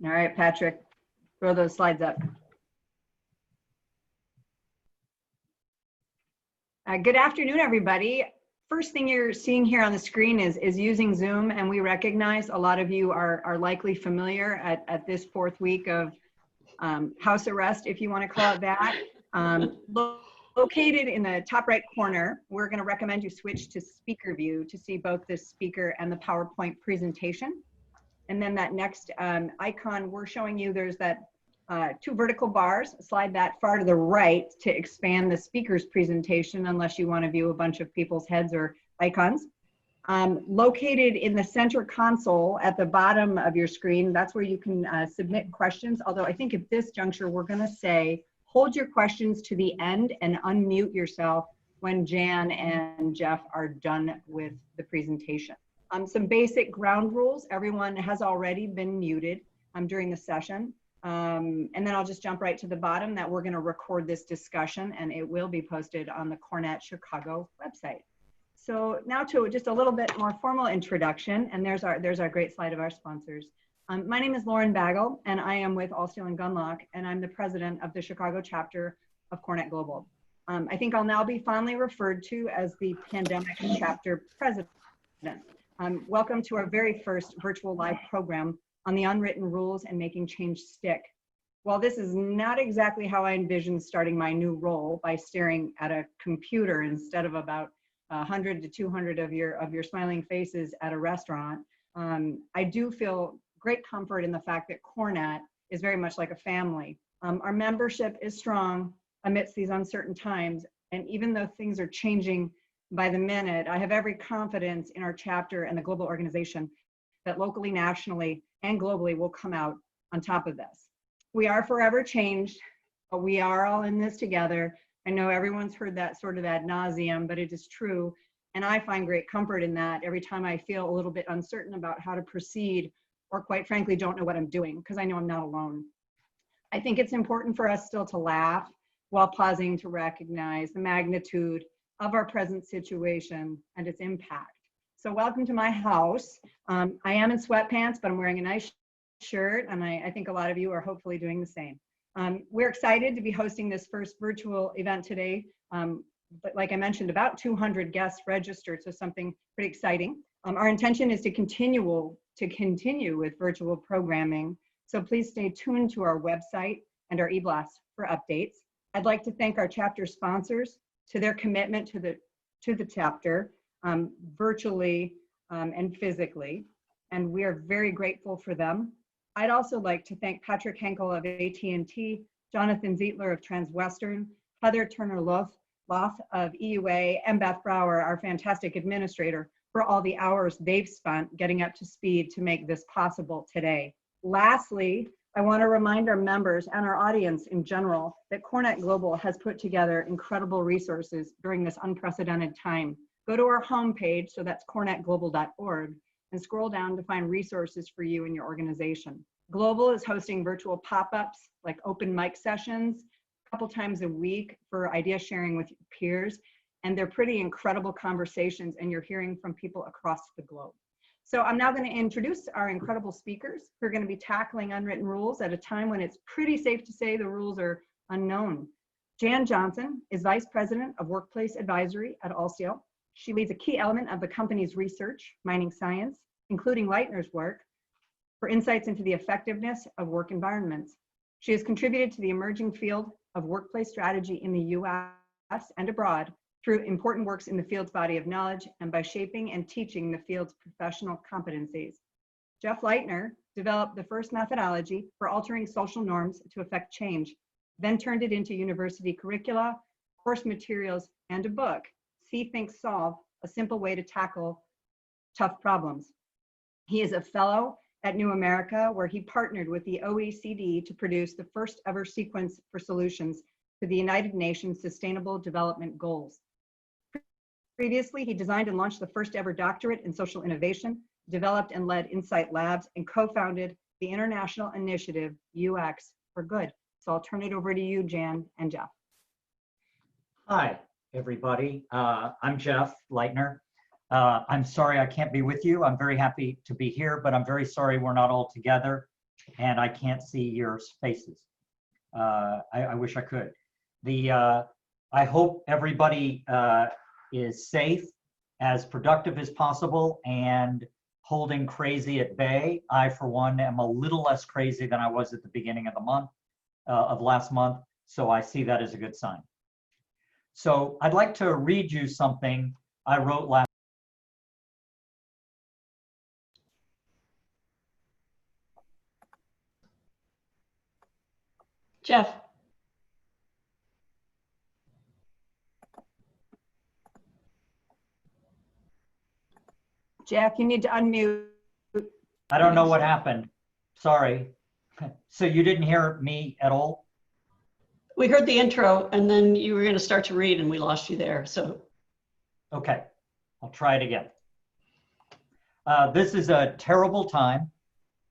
All right, Patrick, throw those slides up. Good afternoon, everybody. First thing you're seeing here on the screen is using Zoom, and we recognize a lot of you are likely familiar at this fourth week of house arrest, if you want to call it that. Located in the top right corner, we're going to recommend you switch to speaker view to see both the speaker and the PowerPoint presentation. And then that next icon we're showing you, there's that two vertical bars. Slide that far to the right to expand the speaker's presentation, unless you want to view a bunch of people's heads or icons. Located in the center console at the bottom of your screen, that's where you can submit questions. Although I think at this juncture, we're going to say, hold your questions to the end and unmute yourself when Jan and Jeff are done with the presentation. Some basic ground rules. Everyone has already been muted during the session. And then I'll just jump right to the bottom that we're going to record this discussion, and it will be posted on the Cornet Chicago website. So now to just a little bit more formal introduction, and there's our great slide of our sponsors. My name is Lauren Bagel, and I am with All Steel and Gunlock, and I'm the president of the Chicago chapter of Cornet Global. I think I'll now be fondly referred to as the pandemic chapter president. Welcome to our very first virtual live program on the unwritten rules and making change stick. While this is not exactly how I envisioned starting my new role, by staring at a computer instead of about 100 to 200 of your smiling faces at a restaurant, I do feel great comfort in the fact that Cornet is very much like a family. Our membership is strong amidst these uncertain times, and even though things are changing by the minute, I have every confidence in our chapter and the global organization that locally, nationally, and globally will come out on top of this. We are forever changed, but we are all in this together. I know everyone's heard that sort of ad nauseum, but it is true. And I find great comfort in that every time I feel a little bit uncertain about how to proceed, or quite frankly, don't know what I'm doing, because I know I'm not alone. I think it's important for us still to laugh while pausing to recognize the magnitude of our present situation and its impact. So welcome to my house. I am in sweatpants, but I'm wearing a nice shirt, and I think a lot of you are hopefully doing the same. We're excited to be hosting this first virtual event today. But like I mentioned, about 200 guests registered, so something pretty exciting. Our intention is to continue with virtual programming, so please stay tuned to our website and our e-blast for updates. I'd like to thank our chapter sponsors to their commitment to the chapter, virtually and physically, and we are very grateful for them. I'd also like to thank Patrick Henkel of AT&T, Jonathan Zietler of Transwestern, Heather Turner-Loth of EUA, and Beth Brower, our fantastic administrator, for all the hours they've spent getting up to speed to make this possible today. Lastly, I want to remind our members and our audience in general that Cornet Global has put together incredible resources during this unprecedented time. Go to our homepage, so that's cornetglobal.org, and scroll down to find resources for you and your organization. Global is hosting virtual pop-ups like open mic sessions a couple times a week for idea sharing with peers, and they're pretty incredible conversations, and you're hearing from people across the globe. So I'm now going to introduce our incredible speakers who are going to be tackling unwritten rules at a time when it's pretty safe to say the rules are unknown. Jan Johnson is Vice President of Workplace Advisory at Allsteel. She leads a key element of the company's research, mining science, including Leitner's work, for insights into the effectiveness of work environments. She has contributed to the emerging field of workplace strategy in the US and abroad through important works in the field's body of knowledge and by shaping and teaching the field's professional competencies. Jeff Leitner developed the first methodology for altering social norms to affect change, then turned it into university curricula, course materials, and a book, See, Think, Solve, a simple way to tackle tough problems. He is a fellow at New America, where he partnered with the OECD to produce the first ever sequence for solutions to the United Nations Sustainable Development Goals. Previously, he designed and launched the first ever doctorate in social innovation, developed and led Insight Labs, and co-founded the international initiative UX for Good. So I'll turn it over to you, Jan and Jeff. Hi, everybody. I'm Jeff Leitner. I'm sorry I can't be with you. I'm very happy to be here, but I'm very sorry we're not all together. and I can't see your faces. I wish I could. I hope everybody is safe, as productive as possible, and holding crazy at bay. I, for one, am a little less crazy than I was at the beginning of the month, of last month, so I see that as a good sign. So I'd like to read you something I wrote last. Jeff. Jeff, you need to unmute. I don't know what happened. Sorry. So you didn't hear me at all? We heard the intro and then you were going to start to read and we lost you there. So. Okay, I'll try it again. This is a terrible time.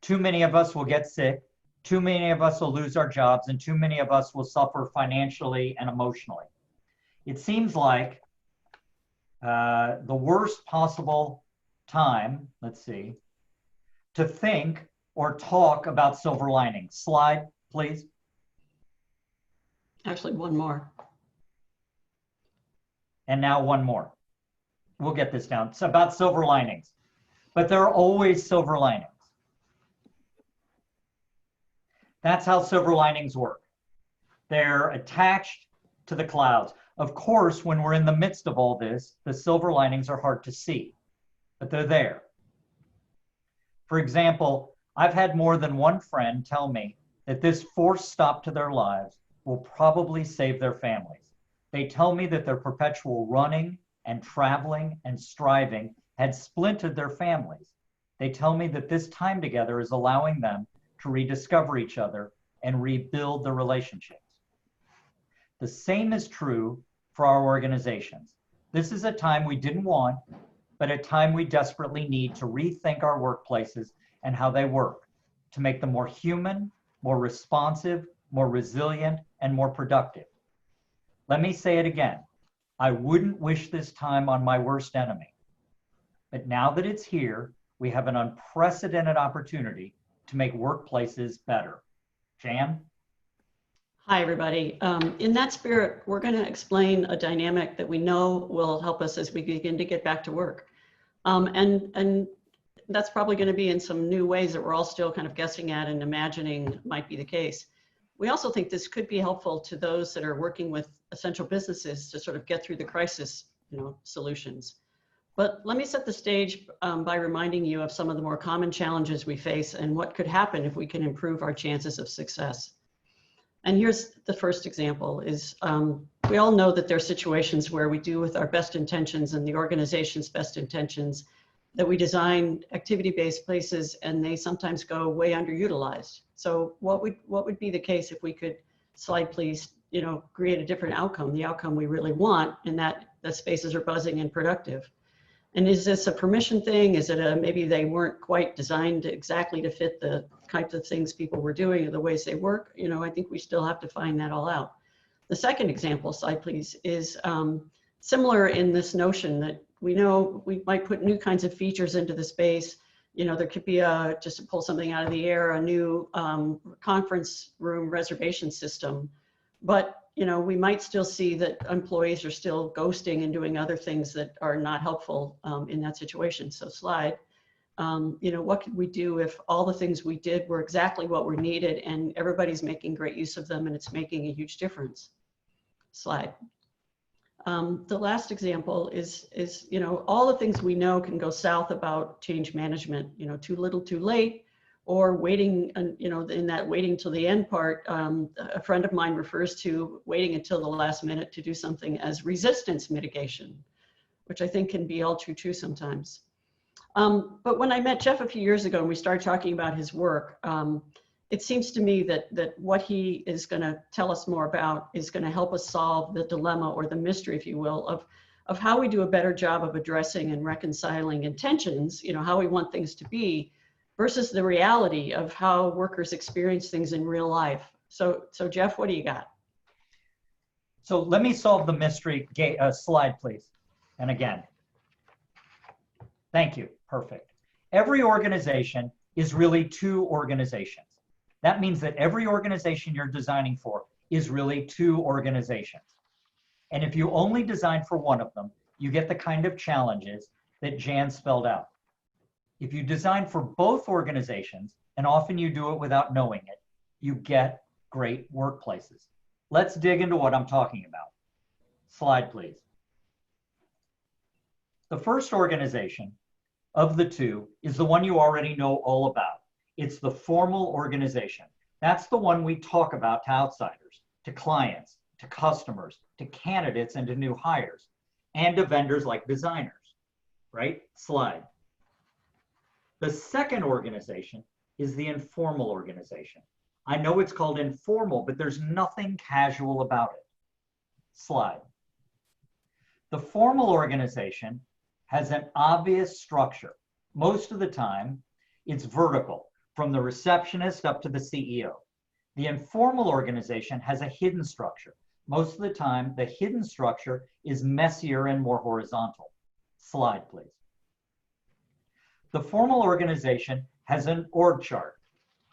Too many of us will get sick. Too many of us will lose our jobs, and too many of us will suffer financially and emotionally. It seems like the worst possible time, let's see, to think or talk about silver linings. Slide, please. Actually, one more. And now one more. We'll get this down. It's about silver linings, but there are always silver linings. That's how silver linings work. They're attached to the clouds. Of course, when we're in the midst of all this, the silver linings are hard to see, but they're there. For example, I've had more than one friend tell me that this forced stop to their lives will probably save their families. They tell me that their perpetual running and traveling and striving had splintered their families. They tell me that this time together is allowing them to rediscover each other and rebuild their relationships. The same is true for our organizations. This is a time we didn't want, but a time we desperately need to rethink our workplaces and how they work to make them more human, more responsive, more resilient, and more productive. Let me say it again. I wouldn't wish this time on my worst enemy. But now that it's here, we have an unprecedented opportunity to make workplaces better. Jan? Hi, everybody. In that spirit, we're going to explain a dynamic that we know will help us as we begin to get back to work. And that's probably going to be in some new ways that we're all still kind of guessing at and imagining might be the case. We also think this could be helpful to those that are working with essential businesses to sort of get through the crisis, solutions. But let me set the stage by reminding you of some of the more common challenges we face and what could happen if we can improve our chances of success. And here's the first example is we all know that there are situations where we do with our best intentions and the organization's best intentions that we design activity-based places and they sometimes go way underutilized. So what would be the case if we could, slide please, create a different outcome, the outcome we really want, and that the spaces are buzzing and productive. And is this a permission thing? Is it maybe they weren't quite designed exactly to fit the types of things people were doing or the ways they work? I think we still have to find that all out. The second example, slide please, is similar in this notion that we know we might put new kinds of features into the space. There could be just to pull something out of the air, a new conference room reservation system, but we might still see that employees are still ghosting and doing other things that are not helpful in that situation. So slide, what could we do if all the things we did were exactly what were needed and everybody's making great use of them and it's making a huge difference? Slide. The last example is all the things we know can go south about change management, too little, too late, or waiting, in that waiting till the end part, a friend of mine refers to waiting until the last minute to do something as resistance mitigation, which I think can be all too true sometimes. But when I met Jeff a few years ago and we started talking about his work, it seems to me that what he is going to tell us more about is going to help us solve the dilemma or the mystery, if you will, of how we do a better job of addressing and reconciling intentions, how we want things to be, versus the reality of how workers experience things in real life. So Jeff, what do you got? So let me solve the mystery. Slide, please. And again, thank you. Perfect. Every organization is really two organizations. That means that every organization you're designing for is really two organizations. And if you only design for one of them, you get the kind of challenges that Jan spelled out. If you design for both organizations, and often you do it without knowing it, you get great workplaces. Let's dig into what I'm talking about. Slide, please. The first organization of the two is the one you already know all about. It's the formal organization. That's the one we talk about to outsiders, to clients, to customers, to candidates, and to new hires, and to vendors like designers, right? Slide. The second organization is the informal organization. I know it's called informal, but there's nothing casual about it. Slide. The formal organization has an obvious structure. Most of the time, it's vertical, from the receptionist up to the CEO. The informal organization has a hidden structure. Most of the time, the hidden structure is messier and more horizontal. Slide, please. The formal organization has an org chart.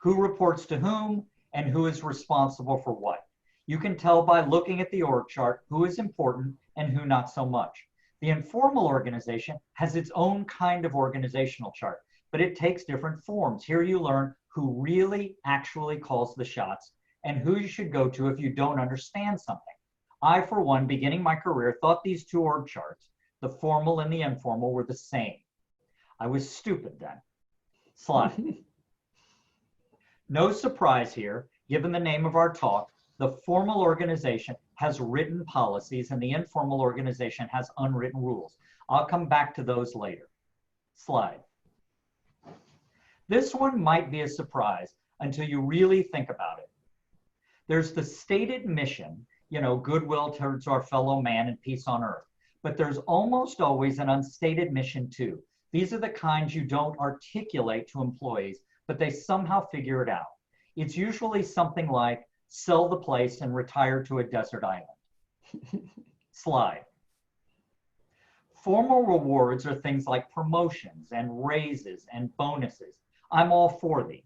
Who reports to whom and who is responsible for what. You can tell by looking at the org chart who is important and who not so much. The informal organization has its own kind of organizational chart, but it takes different forms. Here you learn who really actually calls the shots and who you should go to if you don't understand something. I, for one, beginning my career, thought these two org charts, the formal and the informal, were the same. I was stupid then. Slide. No surprise here, given the name of our talk, the formal organization has written policies and the informal organization has unwritten rules. I'll come back to those later. Slide. This one might be a surprise until you really think about it. There's the stated mission, goodwill towards our fellow man and peace on earth. But there's almost always an unstated mission too. These are the kinds you don't articulate to employees, but they somehow figure it out. It's usually something like sell the place and retire to a desert island. Slide. Formal rewards are things like promotions and raises and bonuses. I'm all for these.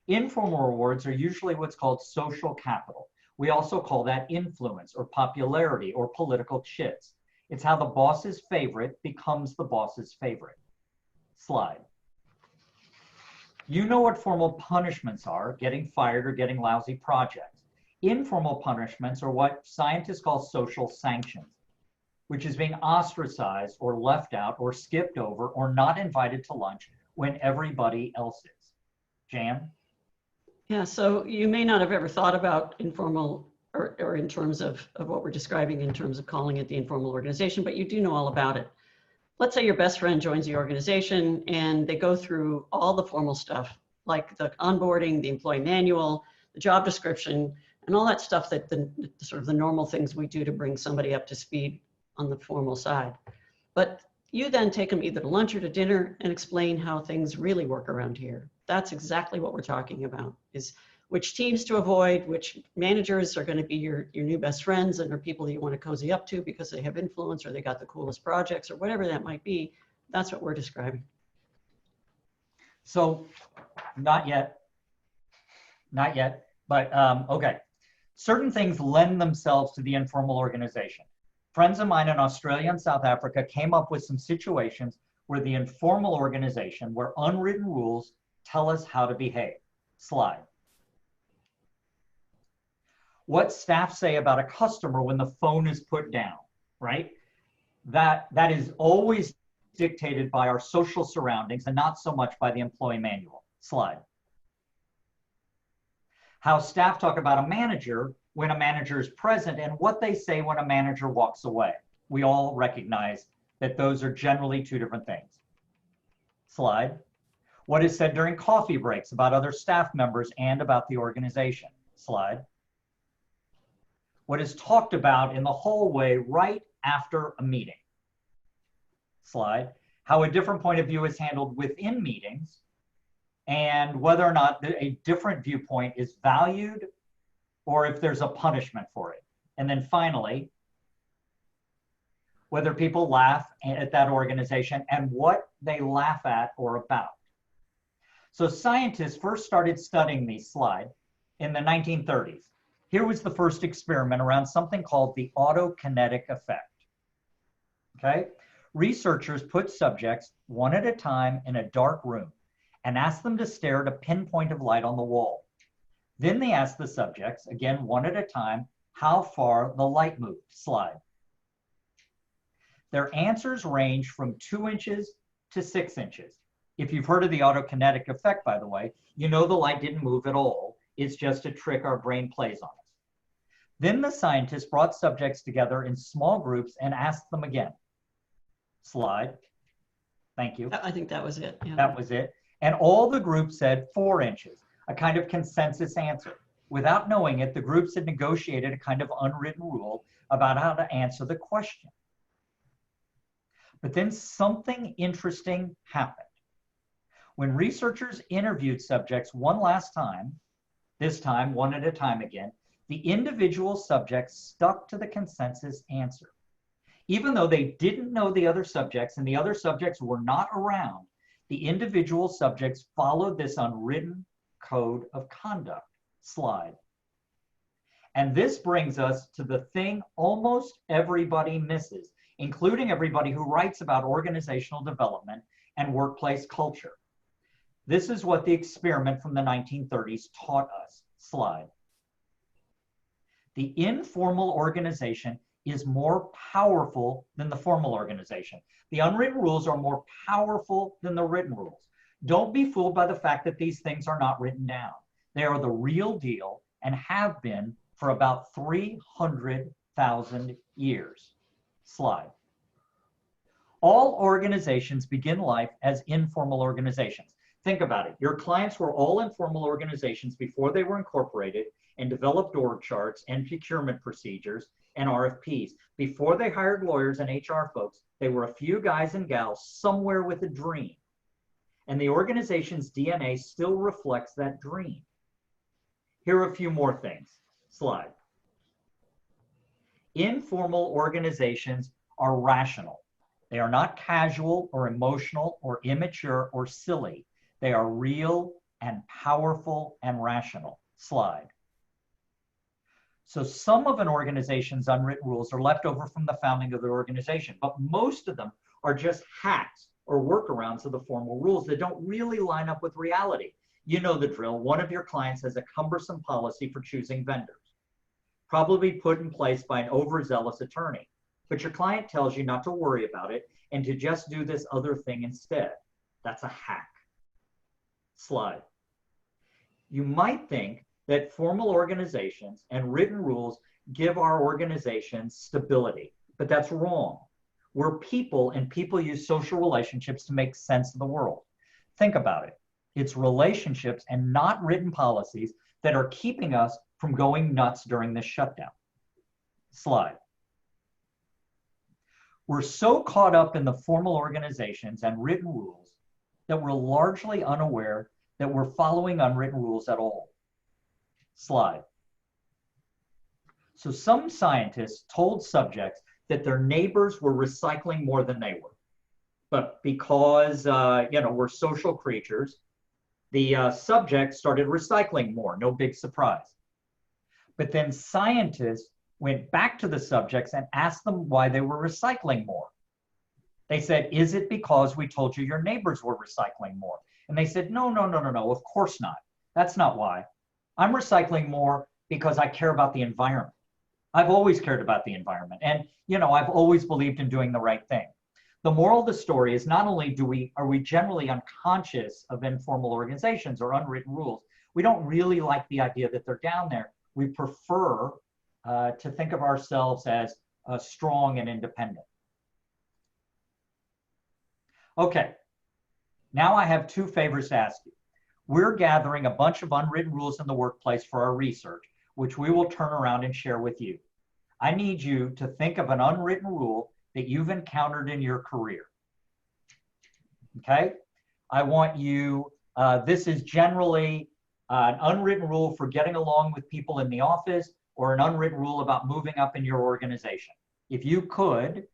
Informal rewards are usually what's called social capital. We also call that influence or popularity or political chits. It's how the boss's favorite becomes the boss's favorite. Slide. You know what formal punishments are, getting fired or getting lousy projects. Informal punishments are what scientists call social sanctions, which is being ostracized or left out or skipped over or not invited to lunch when everybody else is. Jan? Yeah, so you may not have ever thought about informal or in terms of what we're describing in terms of calling it the informal organization, but you do know all about it. Let's say your best friend joins the organization and they go through all the formal stuff, like the onboarding, the employee manual, the job description, and all that stuff that the sort of the normal things we do to bring somebody up to speed on the formal side. But you then take them either to lunch or to dinner and explain how things really work around here. That's exactly what we're talking about, is which teams to avoid, which managers are going to be your new best friends and are people that you want to cozy up to because they have influence or they got the coolest projects or whatever that might be. That's what we're describing. So not yet, but okay. Certain things lend themselves to the informal organization. Friends of mine in Australia and South Africa came up with some situations where the informal organization, where unwritten rules tell us how to behave. Slide. What staff say about a customer when the phone is put down, right? That is always dictated by our social surroundings and not so much by the employee manual. Slide. How staff talk about a manager when a manager is present and what they say when a manager walks away. We all recognize that those are generally two different things. Slide. What is said during coffee breaks about other staff members and about the organization. Slide. What is talked about in the hallway right after a meeting. Slide. How a different point of view is handled within meetings and whether or not a different viewpoint is valued or if there's a punishment for it. And then finally, whether people laugh at that organization and what they laugh at or about. So scientists first started studying these slides in the 1930s. Here was the first experiment around something called the autokinetic effect. Okay? Researchers put subjects one at a time in a dark room and asked them to stare at a pinpoint of light on the wall. Then they asked the subjects, again, one at a time, how far the light moved. Slide. Their answers ranged from 2 inches to 6 inches. If you've heard of the autokinetic effect, by the way, you know the light didn't move at all. It's just a trick our brain plays on us. Then the scientists brought subjects together in small groups and asked them again. Slide. Thank you. I think that was it. Yeah. That was it. And all the groups said 4 inches, a kind of consensus answer. Without knowing it, the groups had negotiated a kind of unwritten rule about how to answer the question. But then something interesting happened. When researchers interviewed subjects one last time, this time one at a time again, the individual subjects stuck to the consensus answer. Even though they didn't know the other subjects and the other subjects were not around, the individual subjects followed this unwritten code of conduct. Slide. And this brings us to the thing almost everybody misses, including everybody who writes about organizational development and workplace culture. This is what the experiment from the 1930s taught us. Slide. The informal organization is more powerful than the formal organization. The unwritten rules are more powerful than the written rules. Don't be fooled by the fact that these things are not written down. They are the real deal and have been for about 300,000 years. Slide. All organizations begin life as informal organizations. Think about it. Your clients were all informal organizations before they were incorporated and developed org charts and procurement procedures and RFPs. Before they hired lawyers and HR folks, they were a few guys and gals somewhere with a dream. And the organization's DNA still reflects that dream. Here are a few more things. Slide. Informal organizations are rational. They are not casual or emotional or immature or silly. They are real and powerful and rational. Slide. So some of an organization's unwritten rules are left over from the founding of the organization, but most of them are just hacks or workarounds of the formal rules that don't really line up with reality. You know the drill. One of your clients has a cumbersome policy for choosing vendors, probably put in place by an overzealous attorney. But your client tells you not to worry about it and to just do this other thing instead. That's a hack. Slide. You might think that formal organizations and written rules give our organizations stability, but that's wrong. We're people, and people use social relationships to make sense of the world. Think about it. It's relationships and not written policies that are keeping us from going nuts during this shutdown. Slide. We're so caught up in the formal organizations and written rules that we're largely unaware that we're following unwritten rules at all. Slide. So some scientists told subjects that their neighbors were recycling more than they were. But because, we're social creatures, the subjects started recycling more, no big surprise. But then scientists went back to the subjects and asked them why they were recycling more. They said, is it because we told you your neighbors were recycling more? And they said, no, of course not. That's not why. I'm recycling more because I care about the environment. I've always cared about the environment. And, I've always believed in doing the right thing. The moral of the story is not only are we generally unconscious of informal organizations or unwritten rules, we don't really like the idea that they're down there. We prefer to think of ourselves as strong and independent. Okay, now I have two favors to ask you. We're gathering a bunch of unwritten rules in the workplace for our research, which we will turn around and share with you. I need you to think of an unwritten rule that you've encountered in your career. Okay? I want you, this is generally an unwritten rule for getting along with people in the office or an unwritten rule about moving up in your organization. If you could,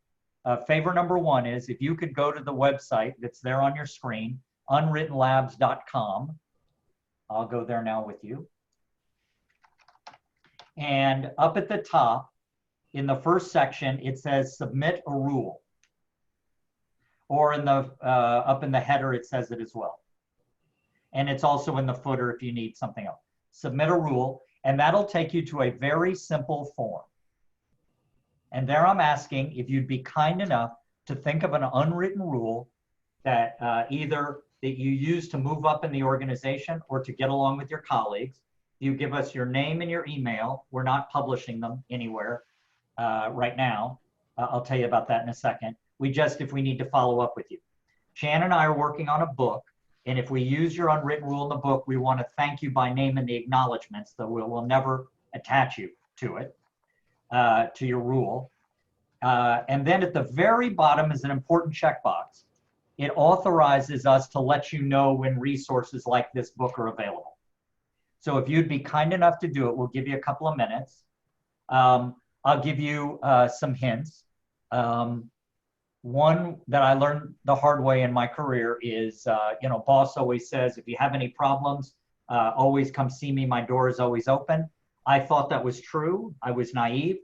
favor number one is if you could go to the website that's there on your screen, unwrittenlabs.com, I'll go there now with you. And up at the top, in the first section, it says submit a rule. Or in the up in the header, it says it as well. And it's also in the footer if you need something else. Submit a rule, and that'll take you to a very simple form. And there I'm asking if you'd be kind enough to think of an unwritten rule that either that you use to move up in the organization or to get along with your colleagues. You give us your name and your email. We're not publishing them anywhere right now. I'll tell you about that in a second. We just, if we need to follow up with you. Jan and I are working on a book, and if we use your unwritten rule in the book, we want to thank you by name in the acknowledgments, though we'll never attach you to it, to your rule. And then at the very bottom is an important checkbox. It authorizes us to let you know when resources like this book are available. So if you'd be kind enough to do it, we'll give you a couple of minutes. I'll give you some hints. One that I learned the hard way in my career is, boss always says, if you have any problems, always come see me. My door is always open. I thought that was true. I was naive.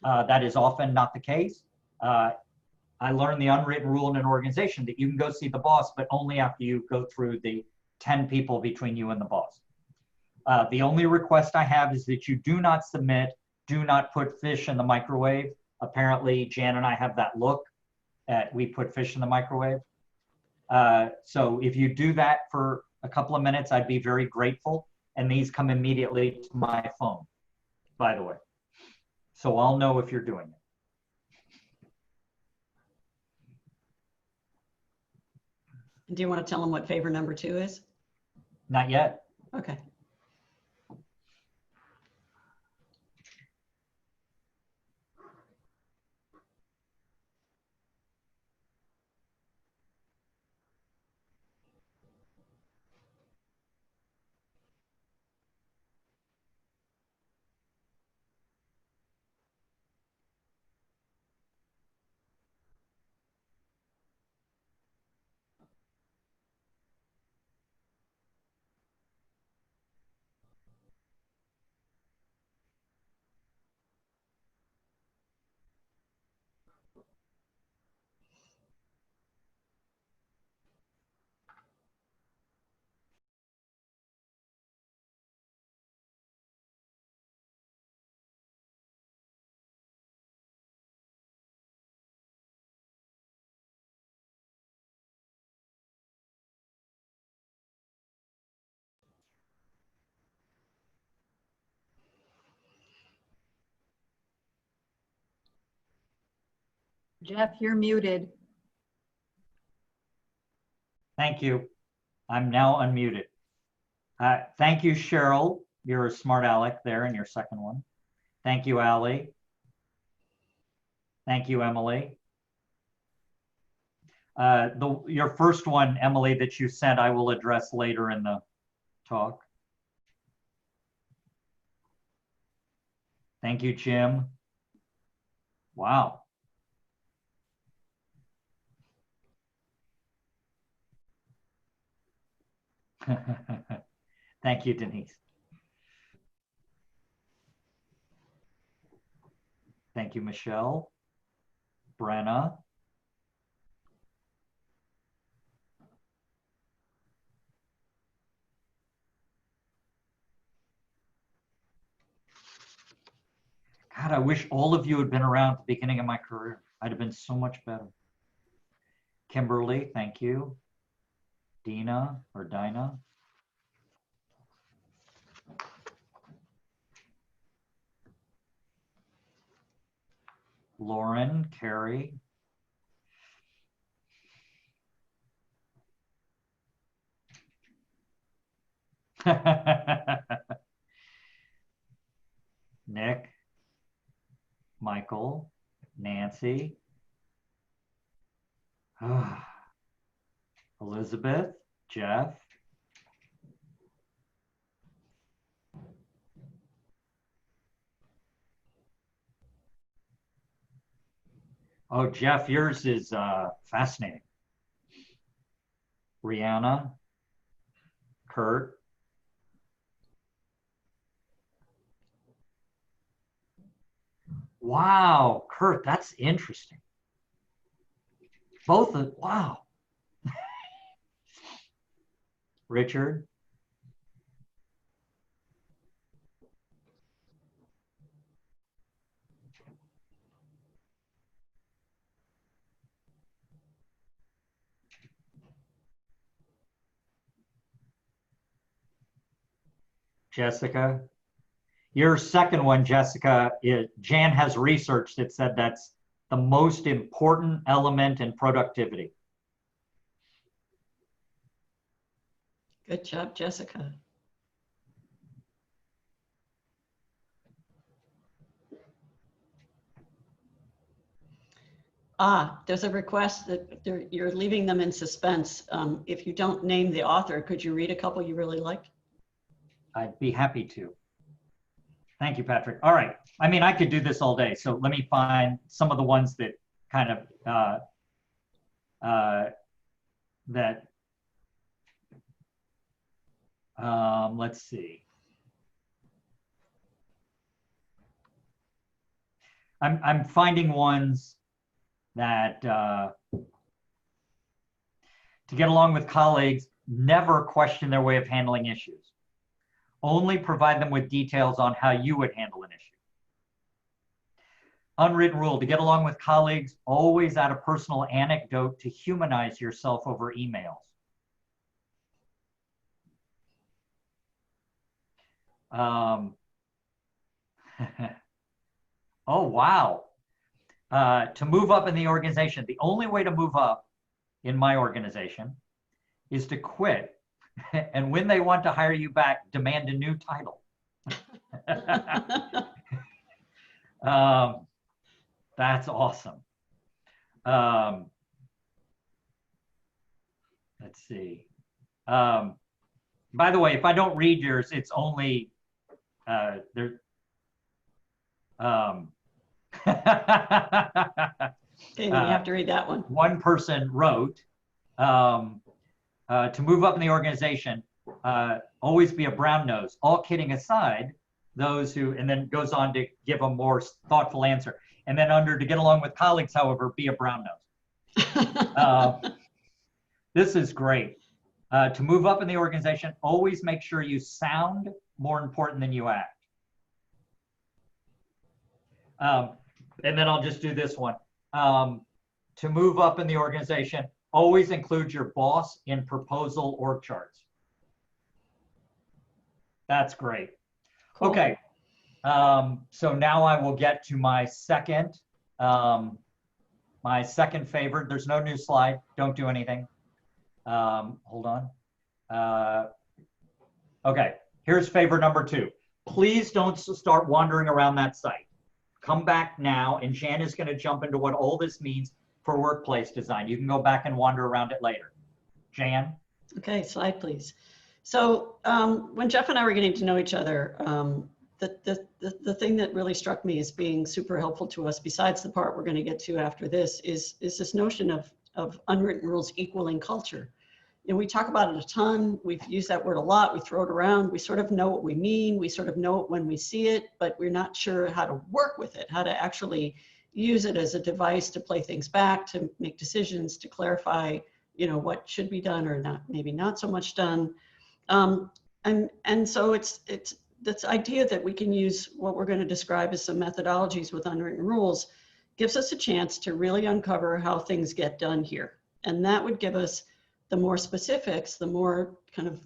That is often not the case. I learned the unwritten rule in an organization that you can go see the boss, but only after you go through the 10 people between you and the boss. The only request I have is that you do not submit, do not put fish in the microwave. Apparently, Jan and I have that look that we put fish in the microwave. So if you do that for a couple of minutes, I'd be very grateful. And these come immediately to my phone, by the way. So I'll know if you're doing it. Do you want to tell them what favor number 2 is? Not yet. Okay. Jeff, you're muted. Thank you. I'm now unmuted. Thank you, Cheryl. You're a smart aleck there in your second one. Thank you, Allie. Thank you, Emily. Your first one, Emily, that you sent, I will address later in the talk. Thank you, Jim. Wow. Thank you, Denise. Thank you, Michelle. Brenna. God, I wish all of you had been around at the beginning of my career. I'd have been so much better. Kimberly, thank you. Dina or Dinah. Lauren, Carrie. Nick, Michael, Nancy, Elizabeth, Jeff. Oh, Jeff, yours is fascinating. Rihanna, Kurt, Wow, Kurt, that's interesting. Both of, wow. Richard? Jessica? Your second one, Jessica, Jan has research that said that's the most important element in productivity. Good job, Jessica. There's a request that you're leaving them in suspense. If you don't name the author, could you read a couple you really liked? I'd be happy to. Thank you, Patrick. All right. I mean, I could do this all day. So let me find some of the ones that kind of, let's see. I'm finding ones that to get along with colleagues, never question their way of handling issues. Only provide them with details on how you would handle an issue. Unwritten rule, to get along with colleagues, always add a personal anecdote to humanize yourself over emails. Oh, wow. To move up in the organization, the only way to move up in my organization is to quit. And when they want to hire you back, demand a new title. That's awesome. Let's see. By the way, if I don't read yours, it's only there. Okay, you have to read that one. One person wrote, to move up in the organization, always be a brown nose. All kidding aside, those who, and then goes on to give a more thoughtful answer. And then under, to get along with colleagues, however, be a brown nose. This is great. To move up in the organization, always make sure you sound more important than you act. And then I'll just do this one. To move up in the organization, always include your boss in proposal org charts. That's great. Cool. Okay. So now I will get to my second favorite. There's no new slide. Don't do anything. Hold on. Okay. Here's favorite number 2. Please don't start wandering around that site. Come back now, and Jan is going to jump into what all this means for workplace design. You can go back and wander around it later. Jan? Okay, slide please. So when Jeff and I were getting to know each other, the thing that really struck me as being super helpful to us, besides the part we're going to get to after this, is this notion of unwritten rules equaling culture. And we talk about it a ton. We've used that word a lot. We throw it around. We sort of know what we mean. We sort of know it when we see it, but we're not sure how to work with it, how to actually use it as a device to play things back, to make decisions, to clarify, you know, what should be done or not, maybe not so much done. And so it's this idea that we can use what we're going to describe as some methodologies with unwritten rules gives us a chance to really uncover how things get done here. And that would give us the more specifics, the more kind of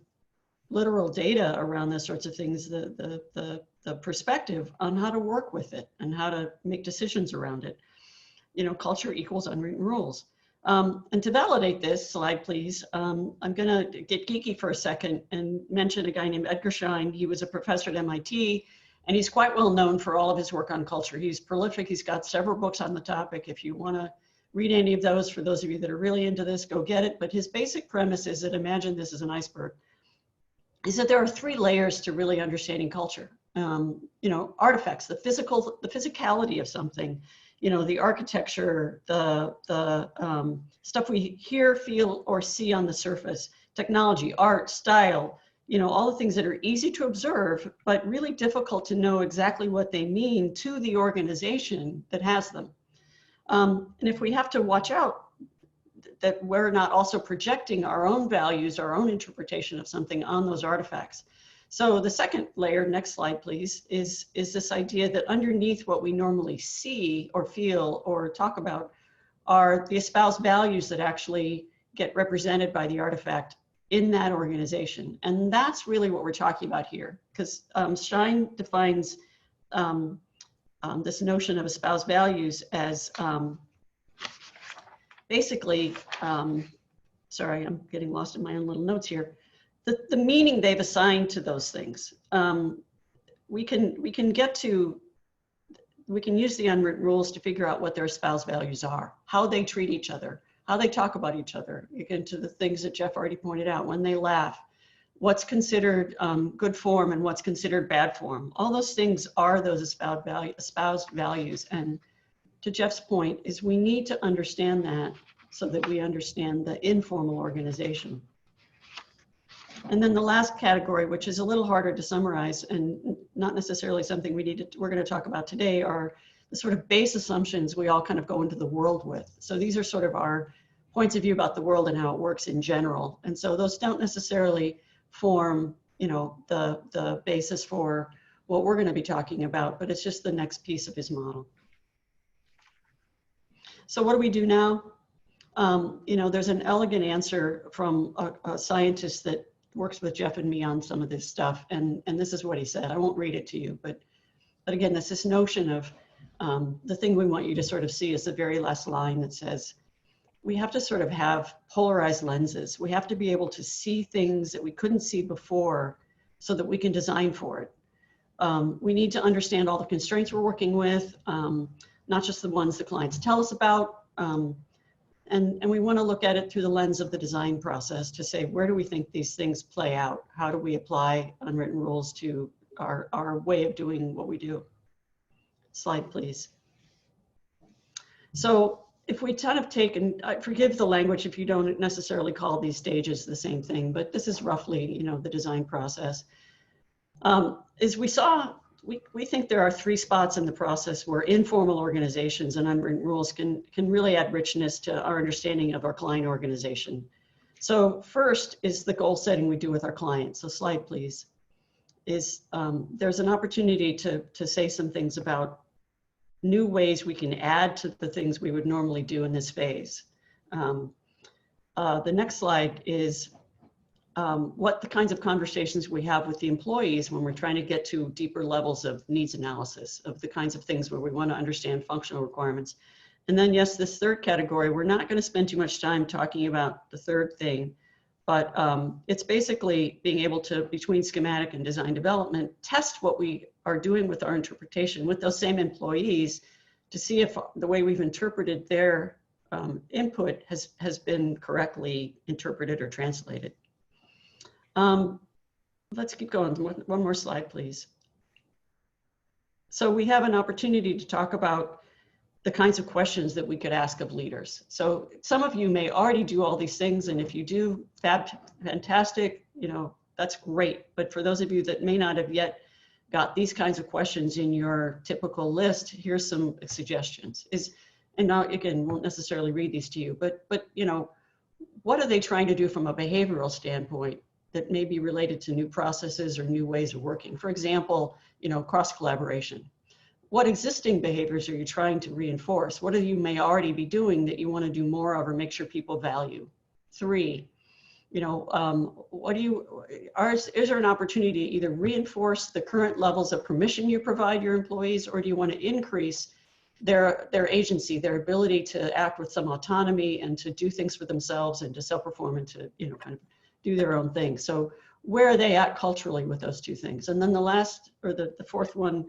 literal data around those sorts of things, the perspective on how to work with it and how to make decisions around it. You know, culture equals unwritten rules. And to validate this slide, please, I'm gonna get geeky for a second and mention a guy named Edgar Schein. He was a professor at MIT, and he's quite well known for all of his work on culture. He's prolific. He's got several books on the topic. If you wanna read any of those, for those of you that are really into this, go get it. But his basic premise is that, imagine this is an iceberg, is that there are 3 layers to really understanding culture. You know, artifacts, the physicality of something, you know, the architecture, the stuff we hear, feel, or see on the surface, technology, art, style, all the things that are easy to observe, but really difficult to know exactly what they mean to the organization that has them. And if we have to watch out that we're not also projecting our own values, our own interpretation of something on those artifacts. So the second layer, next slide, please, is this idea that underneath what we normally see or feel or talk about are the espoused values that actually get represented by the artifact in that organization. And that's really what we're talking about here, because Stein defines this notion of espoused values as basically, sorry, I'm getting lost in my own little notes here. The meaning they've assigned to those things. We can use the unwritten rules to figure out what their espoused values are, how they treat each other, how they talk about each other, again, to the things that Jeff already pointed out, when they laugh, what's considered good form and what's considered bad form. All those things are those espoused values. And to Jeff's point is we need to understand that so that we understand the informal organization. And then the last category, which is a little harder to summarize and not necessarily something we're going to talk about today, are the sort of base assumptions we all kind of go into the world with. So these are sort of our points of view about the world and how it works in general. And so those don't necessarily form, the basis for what we're going to be talking about, but it's just the next piece of his model. So what do we do now? There's an elegant answer from a scientist that works with Jeff and me on some of this stuff. And this is what he said. I won't read it to you, but again, this notion of the thing we want you to sort of see is the very last line that says, we have to sort of have polarized lenses. We have to be able to see things that we couldn't see before so that we can design for it. We need to understand all the constraints we're working with, not just the ones the clients tell us about. And we want to look at it through the lens of the design process to say, where do we think these things play out? How do we apply unwritten rules to our way of doing what we do? Slide, please. So if we kind of take, and forgive the language if you don't necessarily call these stages the same thing, but this is roughly, the design process. As we saw, we think there are 3 spots in the process where informal organizations and unwritten rules can really add richness to our understanding of our client organization. So first is the goal setting we do with our clients. So slide, please. There's an opportunity to say some things about new ways we can add to the things we would normally do in this phase. The next slide is what the kinds of conversations we have with the employees when we're trying to get to deeper levels of needs analysis, of the kinds of things where we want to understand functional requirements. And then yes, this third category, we're not going to spend too much time talking about the third thing, but it's basically being able to, between schematic and design development, test what we are doing with our interpretation with those same employees to see if the way we've interpreted their input has been correctly interpreted or translated. Let's keep going. One more slide, please. So we have an opportunity to talk about the kinds of questions that we could ask of leaders. So some of you may already do all these things, and if you do, fantastic, that's great. But for those of you that may not have yet got these kinds of questions in your typical list, here's some suggestions. And now, again, won't necessarily read these to you, but what are they trying to do from a behavioral standpoint that may be related to new processes or new ways of working? For example, cross collaboration. What existing behaviors are you trying to reinforce? What do you may already be doing that you want to do more of or make sure people value? 3, is there an opportunity to either reinforce the current levels of permission you provide your employees, or do you want to increase their agency, their ability to act with some autonomy and to do things for themselves and to self-perform and to, kind of do their own thing? So where are they at culturally with those 2 things? And then the last, or the fourth one,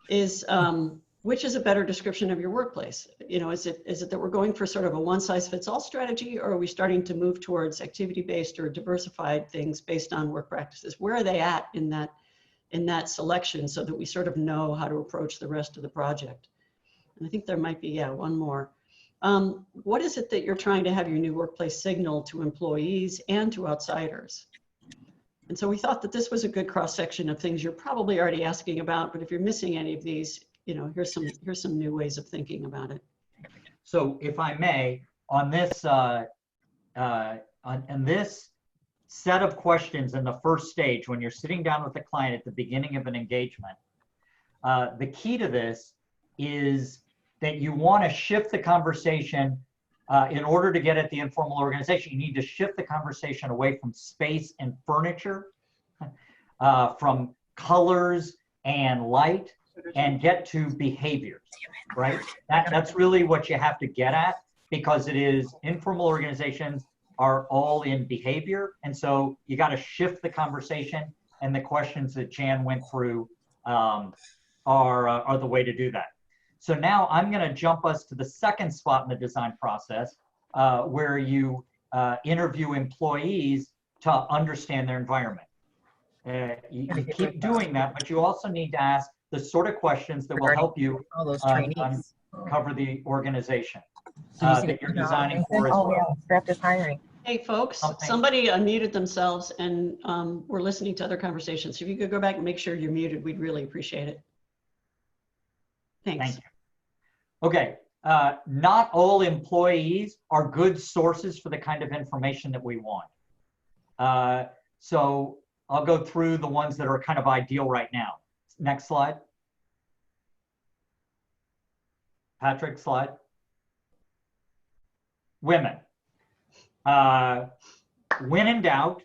is which is a better description of your workplace? Is it that we're going for sort of a one-size-fits-all strategy, or are we starting to move towards activity-based or diversified things based on work practices? Where are they at in that selection so that we sort of know how to approach the rest of the project? And I think there might be, one more. What is it that you're trying to have your new workplace signal to employees and to outsiders? And so we thought that this was a good cross-section of things you're probably already asking about, but if you're missing any of these, here's some new ways of thinking about it. So if I may, on this, on this set of questions in the first stage, when you're sitting down with the client at the beginning of an engagement, the key to this is that you want to shift the conversation in order to get at the informal organization. You need to shift the conversation away from space and furniture, from colors and light, and get to behaviors, right? That's really what you have to get at, because it is informal organizations are all in behavior. And so you got to shift the conversation, and the questions that Jan went through are the way to do that. So now I'm going to jump us to the second spot in the design process, where you interview employees to understand their environment. You keep doing that, but you also need to ask the sort of questions that will help you uncover the organization that you're designing for as well. Staff is hiring. Hey, folks, somebody unmuted themselves, and we're listening to other conversations. So if you could go back and make sure you're muted, we'd really appreciate it. Thanks. Thank you. Okay, not all employees are good sources for the kind of information that we want. So I'll go through the ones that are kind of ideal right now. Next slide. Patrick, slide. Women. When in doubt,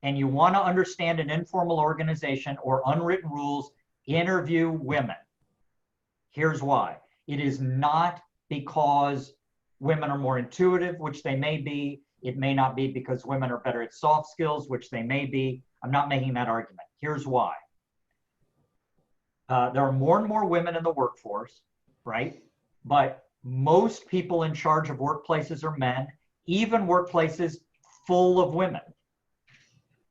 and you want to understand an informal organization or unwritten rules, interview women. Here's why. It is not because women are more intuitive, which they may be. It may not be because women are better at soft skills, which they may be. I'm not making that argument. Here's why. There are more and more women in the workforce, right? But most people in charge of workplaces are men, even workplaces full of women.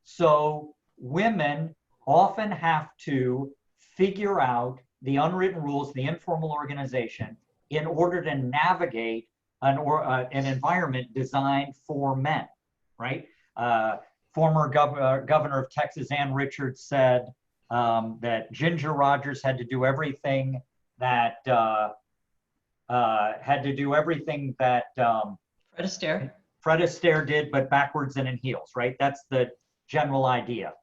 So women often have to figure out the unwritten rules, the informal organization, in order to navigate an environment designed for men, right? Former governor of Texas, Ann Richards, said that Ginger Rogers had to do everything that Fred Astaire did, but backwards and in heels, right? That's the general idea.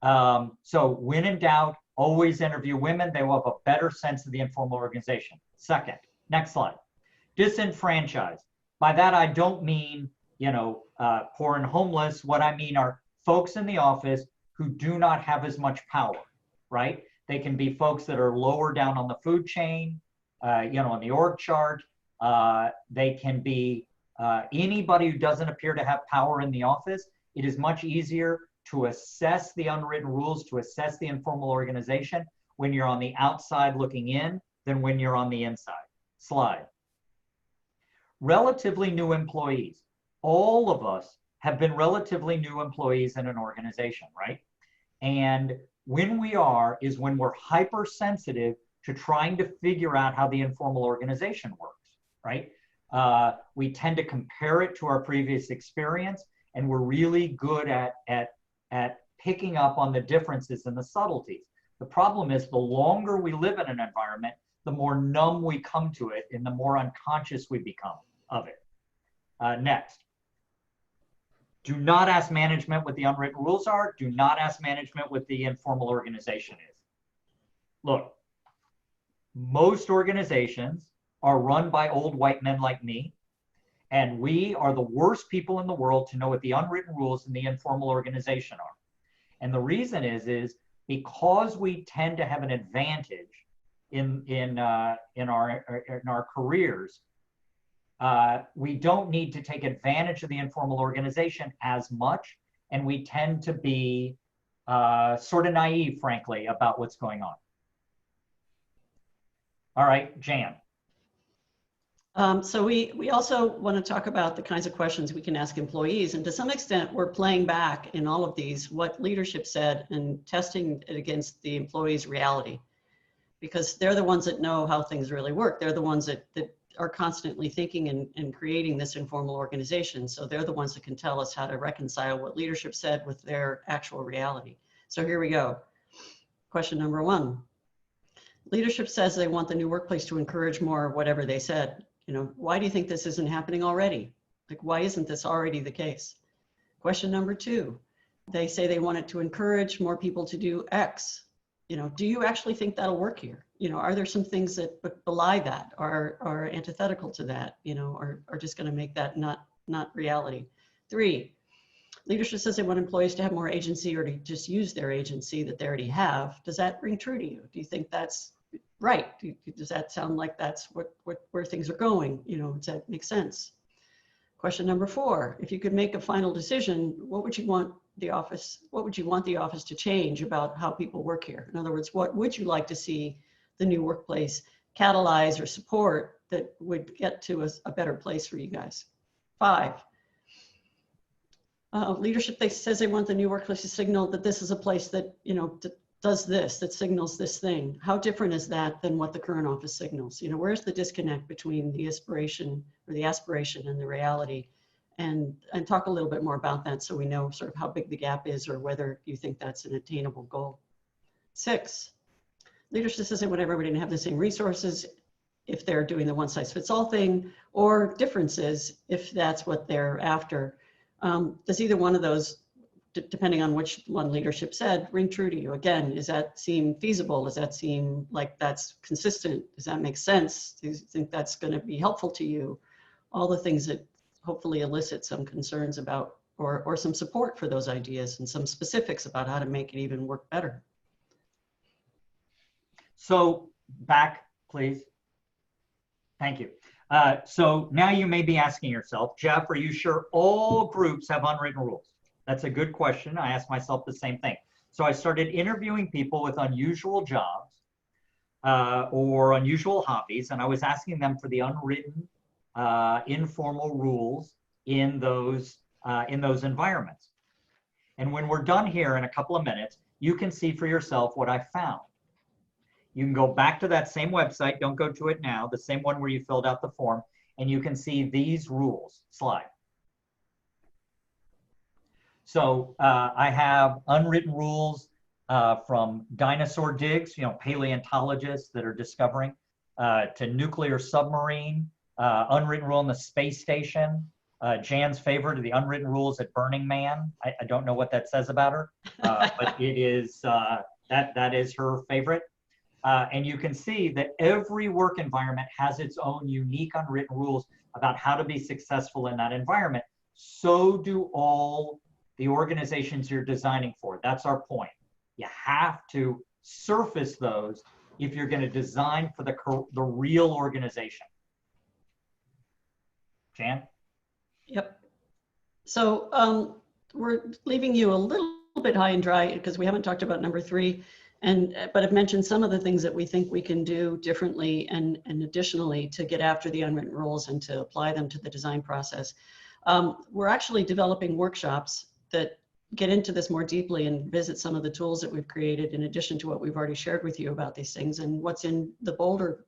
So when in doubt, always interview women. They will have a better sense of the informal organization. Second, next slide. Disenfranchised. By that, I don't mean, poor and homeless. What I mean are folks in the office who do not have as much power, right? They can be folks that are lower down on the food chain, on the org chart. They can be anybody who doesn't appear to have power in the office. It is much easier to assess the unwritten rules, to assess the informal organization when you're on the outside looking in than when you're on the inside. Slide. Relatively new employees. All of us have been relatively new employees in an organization, right? And when we are is when we're hypersensitive to trying to figure out how the informal organization works, right? We tend to compare it to our previous experience, and we're really good at picking up on the differences and the subtleties. The problem is the longer we live in an environment, the more numb we come to it and the more unconscious we become of it. Next. Do not ask management what the unwritten rules are. Do not ask management what the informal organization is. Look, most organizations are run by old white men like me, and we are the worst people in the world to know what the unwritten rules in the informal organization are. And the reason is because we tend to have an advantage in our careers. We don't need to take advantage of the informal organization as much, and we tend to be sort of naive, frankly, about what's going on. All right, Jan. So we also want to talk about the kinds of questions we can ask employees, and to some extent we're playing back in all of these what leadership said and testing it against the employees' reality, because they're the ones that know how things really work. They're the ones that are constantly thinking and creating this informal organization. So they're the ones that can tell us how to reconcile what leadership said with their actual reality. So here we go. Question number 1. Leadership says they want the new workplace to encourage more of whatever they said. You know, why do you think this isn't happening already? Like, why isn't this already the case? Question number 2. They say they want it to encourage more people to do X. You know, do you actually think that'll work here? You know, are there some things that belie that, or are antithetical to that, you know, or are just going to make that not reality? 3, leadership says they want employees to have more agency or to just use their agency that they already have. Does that ring true to you? Do you think that's right? Does that sound like that's where things are going? You know, does that make sense? Question number 4, if you could make a final decision, what would you want the office to change about how people work here? In other words, what would you like to see the new workplace catalyze or support that would get to a better place for you guys? 5, leadership says they want the new workplace to signal that this is a place that, you know, does this, that signals this thing. How different is that than what the current office signals? You know, where's the disconnect between the aspiration and the reality? And talk a little bit more about that so we know sort of how big the gap is or whether you think that's an attainable goal. 6, leadership says they want everybody to have the same resources if they're doing the one-size-fits-all thing, or differences if that's what they're after. Does either one of those, depending on which one leadership said, ring true to you? Again, does that seem feasible? Does that seem like that's consistent? Does that make sense? Do you think that's going to be helpful to you? All the things that hopefully elicit some concerns about or some support for those ideas and some specifics about how to make it even work better. So back, please. Thank you. So now you may be asking yourself, Jeff, are you sure all groups have unwritten rules? That's a good question. I asked myself the same thing. So I started interviewing people with unusual jobs or unusual hobbies, and I was asking them for the unwritten informal rules in those environments. And when we're done here in a couple of minutes, you can see for yourself what I found. You can go back to that same website, don't go to it now, the same one where you filled out the form, and you can see these rules. Slide. So I have unwritten rules from dinosaur digs, you know, paleontologists that are discovering, to nuclear submarine, unwritten rule in the space station, Jan's favorite are the unwritten rules at Burning Man. I don't know what that says about her, but it is, that is her favorite. And you can see that every work environment has its own unique unwritten rules about how to be successful in that environment. So do all the organizations you're designing for. That's our point. You have to surface those if you're going to design for the real organization. Jan? Yep. So we're leaving you a little bit high and dry because we haven't talked about number 3. But I've mentioned some of the things that we think we can do differently and additionally to get after the unwritten rules and to apply them to the design process. We're actually developing workshops that get into this more deeply and visit some of the tools that we've created in addition to what we've already shared with you about these things. And what's in the bolder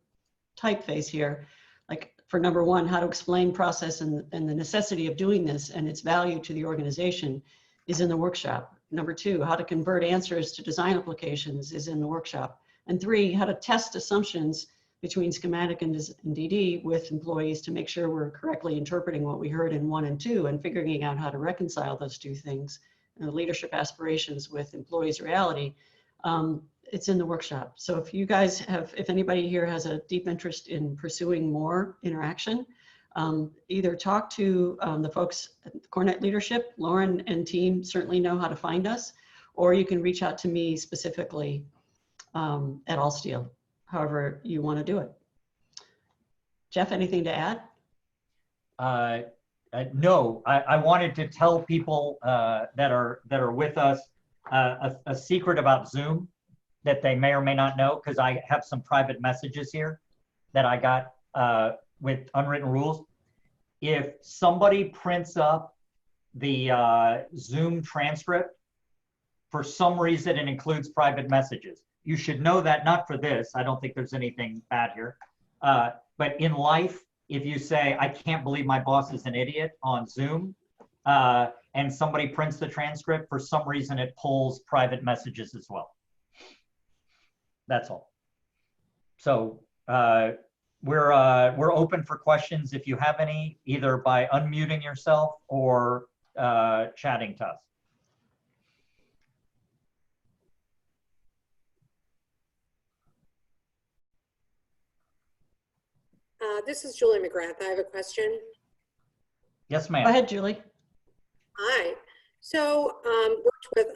typeface here, like for number 1, how to explain process and the necessity of doing this and its value to the organization is in the workshop. Number 2, how to convert answers to design applications is in the workshop. And 3, how to test assumptions between schematic and DD with employees to make sure we're correctly interpreting what we heard in 1 and 2 and figuring out how to reconcile those 2 things, and the leadership aspirations with employees' reality. It's in the workshop. So if you guys have, if anybody here has a deep interest in pursuing more interaction, either talk to the folks at Cornet Leadership. Lauren and team certainly know how to find us, or you can reach out to me specifically at Allsteel, however you want to do it. Jeff, anything to add? No, I wanted to tell people that are with us a secret about Zoom that they may or may not know, because I have some private messages here that I got with unwritten rules. If somebody prints up the Zoom transcript, for some reason it includes private messages. You should know that, not for this. I don't think there's anything bad here. But in life, if you say, I can't believe my boss is an idiot on Zoom, and somebody prints the transcript, for some reason it pulls private messages as well. That's all. So we're open for questions if you have any, either by unmuting yourself or chatting to us. This is Julie McGrath. I have a question. Yes, Go ma'am. ahead, Julie. Hi. So worked with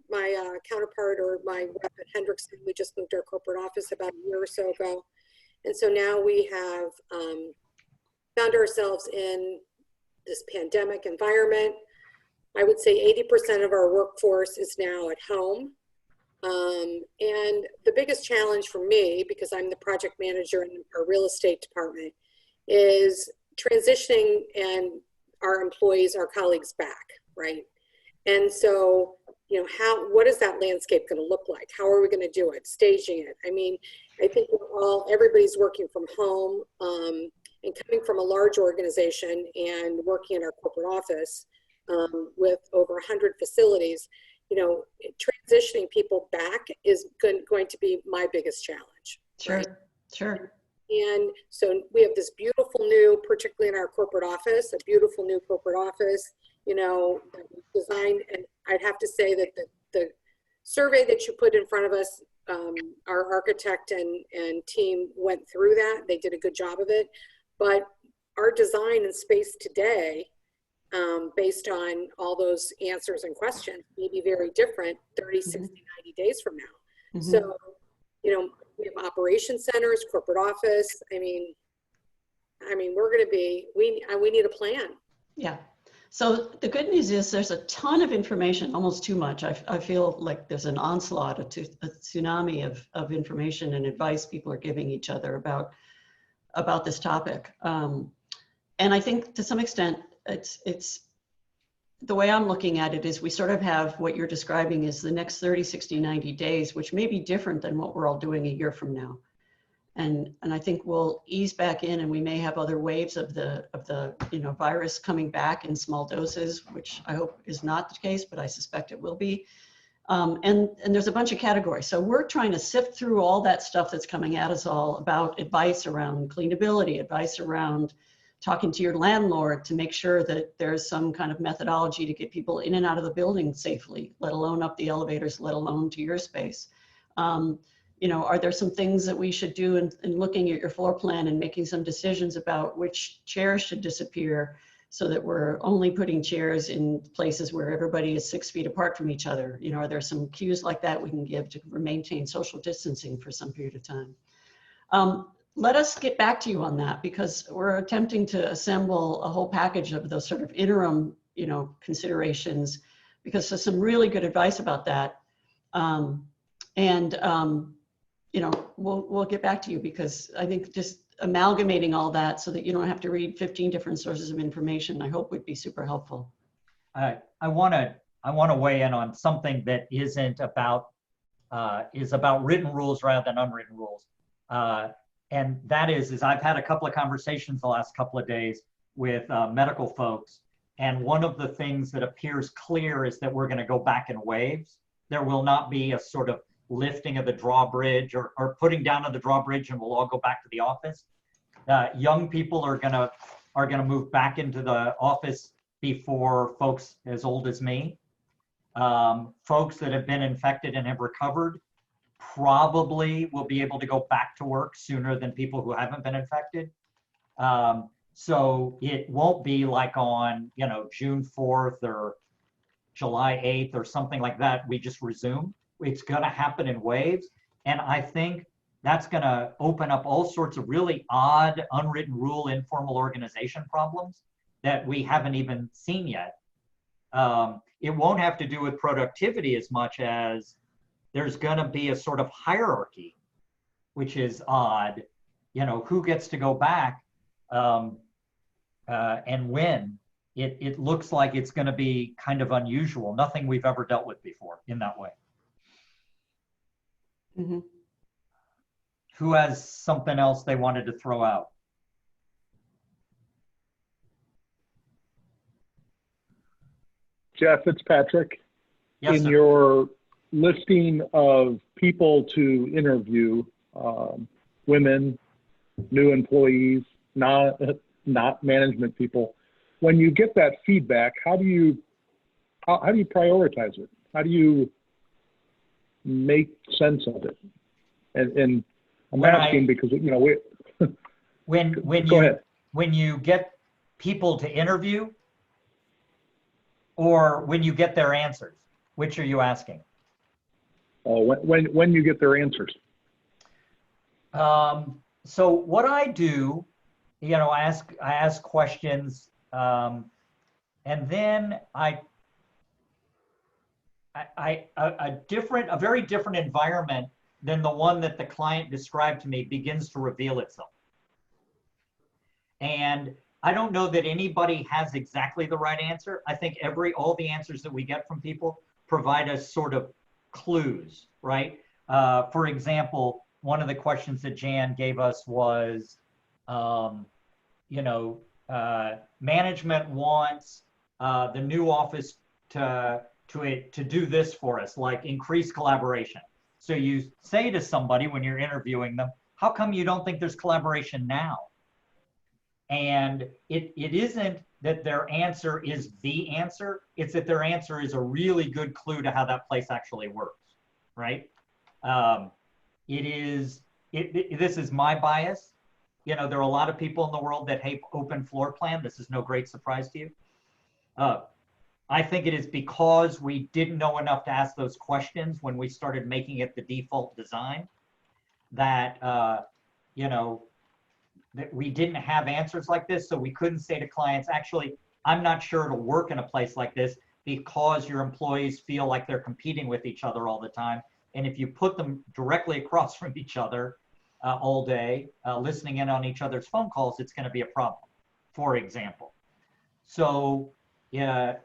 my counterpart or my rep at Hendrickson. We just moved our corporate office about a year or so ago. And so now we have found ourselves in this pandemic environment. I would say 80% of our workforce is now at home. And the biggest challenge for me, because I'm the project manager in our real estate department, is transitioning and our employees, our colleagues back, right? And so, you know, what is that landscape going to look like? How are we going to do it? Staging it. I mean, I think everybody's working from home, and coming from a large organization and working in our corporate office with over 100 facilities, you know, transitioning people back is going to be my biggest challenge. Sure, right? sure. And so we have this beautiful new, particularly in our corporate office, a beautiful new corporate office, you know, that we designed. And I'd have to say that the survey that you put in front of us, our architect and team went through that. They did a good job of it. But our design and space today, based on all those answers and questions, may be very different 30, 60, 90 days from now. Mm-hmm. So, you know, we have operation centers, corporate office. I mean, we're going to be, we need a plan. Yeah. So the good news is there's a ton of information, almost too much. I feel like there's an onslaught, a tsunami of information and advice people are giving each other about this topic. And I think to some extent, it's the way I'm looking at it is we sort of have what you're describing is the next 30, 60, 90 days, which may be different than what we're all doing a year from now. And I think we'll ease back in and we may have other waves of the you know, virus coming back in small doses, which I hope is not the case, but I suspect it will be. And there's a bunch of categories. So we're trying to sift through all that stuff that's coming at us all about advice around cleanability, advice around talking to your landlord to make sure that there's some kind of methodology to get people in and out of the building safely, let alone up the elevators, let alone to your space. You know, are there some things that we should do in looking at your floor plan and making some decisions about which chairs should disappear so that we're only putting chairs in places where everybody is 6 feet apart from each other? You know, are there some cues like that we can give to maintain social distancing for some period of time? Let us get back to you on that because we're attempting to assemble a whole package of those sort of interim, you know, considerations because there's some really good advice about that. You know, we'll get back to you because I think just amalgamating all that so that you don't have to read 15 different sources of information, I hope would be super helpful. I want to weigh in on something that isn't about is about written rules rather than unwritten rules. And that is I've had a couple of conversations the last couple of days with medical folks. And one of the things that appears clear is that we're going to go back in waves. There will not be a sort of lifting of the drawbridge or putting down of the drawbridge and we'll all go back to the office. Young people are gonna move back into the office before folks as old as me. Folks that have been infected and have recovered probably will be able to go back to work sooner than people who haven't been infected. So it won't be like on, you know, June 4th or July 8th or something like that. We just resume. It's going to happen in waves. And I think that's going to open up all sorts of really odd, unwritten rule, informal organization problems that we haven't even seen yet. It won't have to do with productivity as much as there's going to be a sort of hierarchy, which is odd. You know, who gets to go back and when. It looks like it's going to be kind of unusual, nothing we've ever dealt with before in that way. Mm-hmm. Who has something else they wanted to throw out? Jeff, it's Patrick. Yes, In sir. your listing of people to interview, women, new employees, not management people, when you get that feedback, how do you prioritize it? How do you make sense of it? And I'm asking because, you know, go ahead. When you get people to interview, or when you get their answers, which are you asking? Oh, when you get their answers. So what I do, you know, I ask questions, and then a very different environment than the one that the client described to me begins to reveal itself. And I don't know that anybody has exactly the right answer. I think all the answers that we get from people provide us sort of clues, right? For example, one of the questions that Jan gave us was, you know, management wants the new office to do this for us, like increase collaboration. So you say to somebody when you're interviewing them, how come you don't think there's collaboration now? And it isn't that their answer is the answer, it's that their answer is a really good clue to how that place actually works, right? This is my bias. You know, there are a lot of people in the world that hate open floor plan. This is no great surprise to you. I think it is because we didn't know enough to ask those questions when we started making it the default design that, you know, that we didn't have answers like this. So we couldn't say to clients, actually, I'm not sure it'll work in a place like this because your employees feel like they're competing with each other all the time. And if you put them directly across from each other all day, listening in on each other's phone calls, it's going to be a problem, for example. So yeah,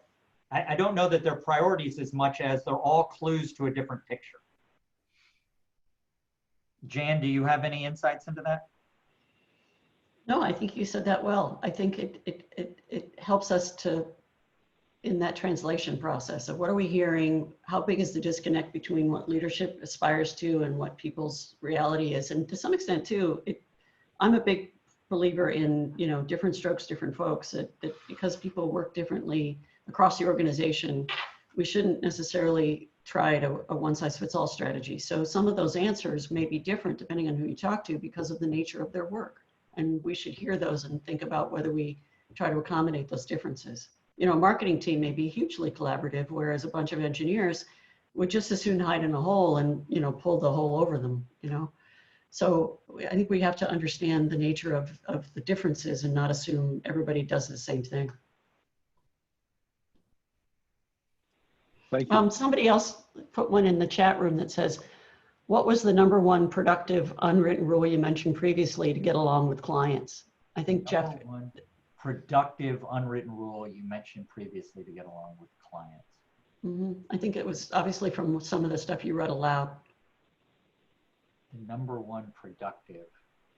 I don't know that they're priorities as much as they're all clues to a different picture. Jan, do you have any insights into that? No, I think you said that well. I think it helps us to, in that translation process of what are we hearing, how big is the disconnect between what leadership aspires to and what people's reality is. And to some extent too, I'm a big believer in, you know, different strokes, different folks, that because people work differently across the organization, we shouldn't necessarily try a one-size-fits-all strategy. So some of those answers may be different depending on who you talk to because of the nature of their work. And we should hear those and think about whether we try to accommodate those differences. You know, a marketing team may be hugely collaborative, whereas a bunch of engineers would just as soon hide in a hole and, you know, pull the hole over them, you know. So I think we have to understand the nature of the differences and not assume everybody does the same thing. Thank you. Somebody else put one in the chat room that says, what was the #1 productive unwritten rule you mentioned previously to get along with clients? I think Jeff. #1 productive unwritten rule you mentioned previously to get along with clients. I think it was obviously from some of the stuff you read aloud. The #1 productive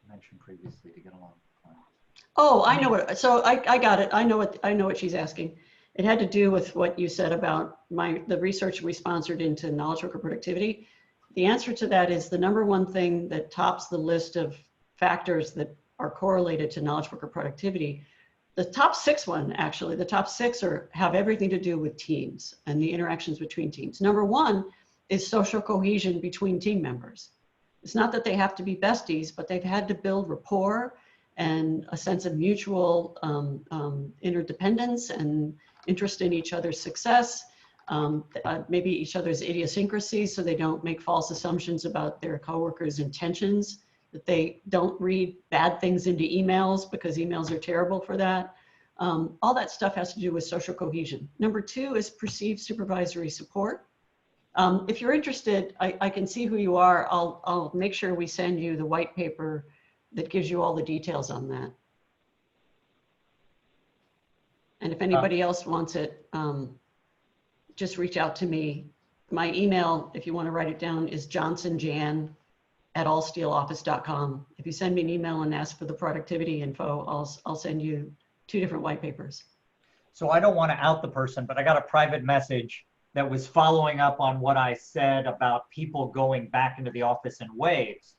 mentioned previously to get along with clients. Oh, I know what. So I got it. I know what she's asking. It had to do with what you said about the research we sponsored into knowledge worker productivity. The answer to that is the #1 thing that tops the list of factors that are correlated to knowledge worker productivity. The top 6 one, actually, the top 6 have everything to do with teams and the interactions between teams. #1 is social cohesion between team members. It's not that they have to be besties, but they've had to build rapport and a sense of mutual interdependence and interest in each other's success. Maybe each other's idiosyncrasies, so they don't make false assumptions about their coworkers' intentions, that they don't read bad things into emails because emails are terrible for that. All that stuff has to do with social cohesion. #2 is perceived supervisory support. If you're interested, I can see who you are. I'll make sure we send you the white paper that gives you all the details on that. And if anybody else wants it, just reach out to me. My email, if you want to write it down, is johnsonjan@allsteeloffice.com. If you send me an email and ask for the productivity info, I'll send you 2 different white papers. So I don't want to out the person, but I got a private message that was following up on what I said about people going back into the office in waves.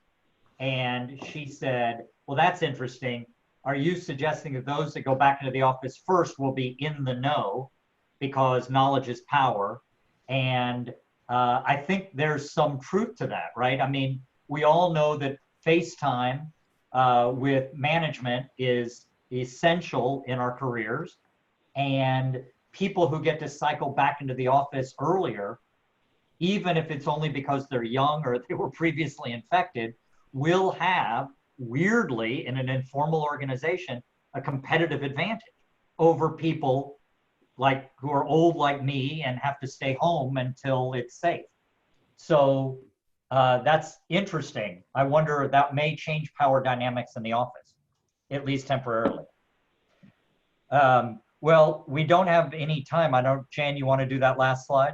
And she said, well, that's interesting. Are you suggesting that those that go back into the office first will be in the know because knowledge is power? And I think there's some truth to that, right? I mean, we all know that FaceTime with management is essential in our careers. And people who get to cycle back into the office earlier, even if it's only because they're young or they were previously infected, will have, weirdly, in an informal organization, a competitive advantage over people like who are old like me and have to stay home until it's safe. So that's interesting. I wonder if that may change power dynamics in the office, at least temporarily. Well, we don't have any time. I don't, Jan, you want to do that last slide?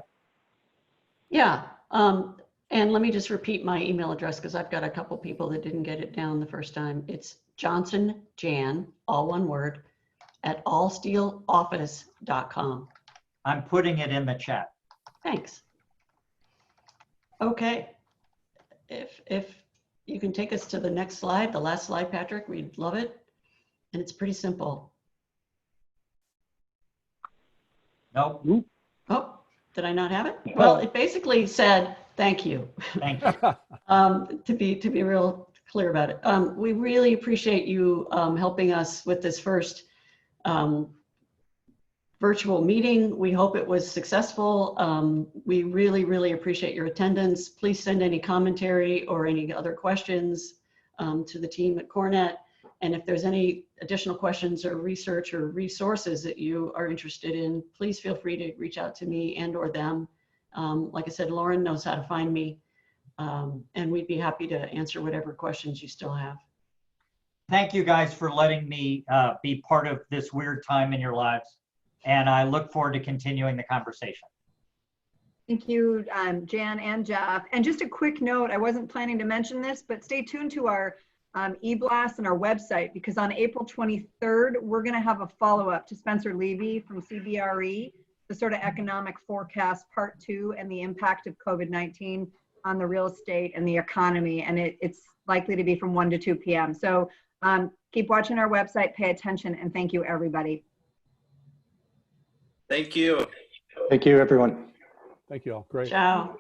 Yeah. And let me just repeat my email address because I've got a couple people that didn't get it down the first time. It's Johnson Jan, all one word, at allsteeloffice.com. I'm putting it in the chat. Thanks. Okay. If you can take us to the next slide, the last slide, Patrick, we'd love it. And it's pretty simple. Nope. Oh, did I not have it? Well, it basically said, thank you. Thank you. To be real clear about it. We really appreciate you helping us with this first virtual meeting. We hope it was successful. We really, really appreciate your attendance. Please send any commentary or any other questions to the team at Cornet. And if there's any additional questions or research or resources that you are interested in, please feel free to reach out to me and or them. Like I said, Lauren knows how to find me, and we'd be happy to answer whatever questions you still have. Thank you guys for letting me be part of this weird time in your lives. And I look forward to continuing the conversation. Thank you, Jan and Jeff. And just a quick note, I wasn't planning to mention this, but stay tuned to our e-blast and our website, because on April 23rd, we're going to have a follow-up to Spencer Levy from CBRE, the sort of economic forecast part 2 and the impact of COVID-19 on the real estate and the economy. And it's likely to be from 1 to 2 p.m. So keep watching our website, pay attention, and thank you, everybody. Thank you. Thank you, everyone. Thank you all. Great. Ciao.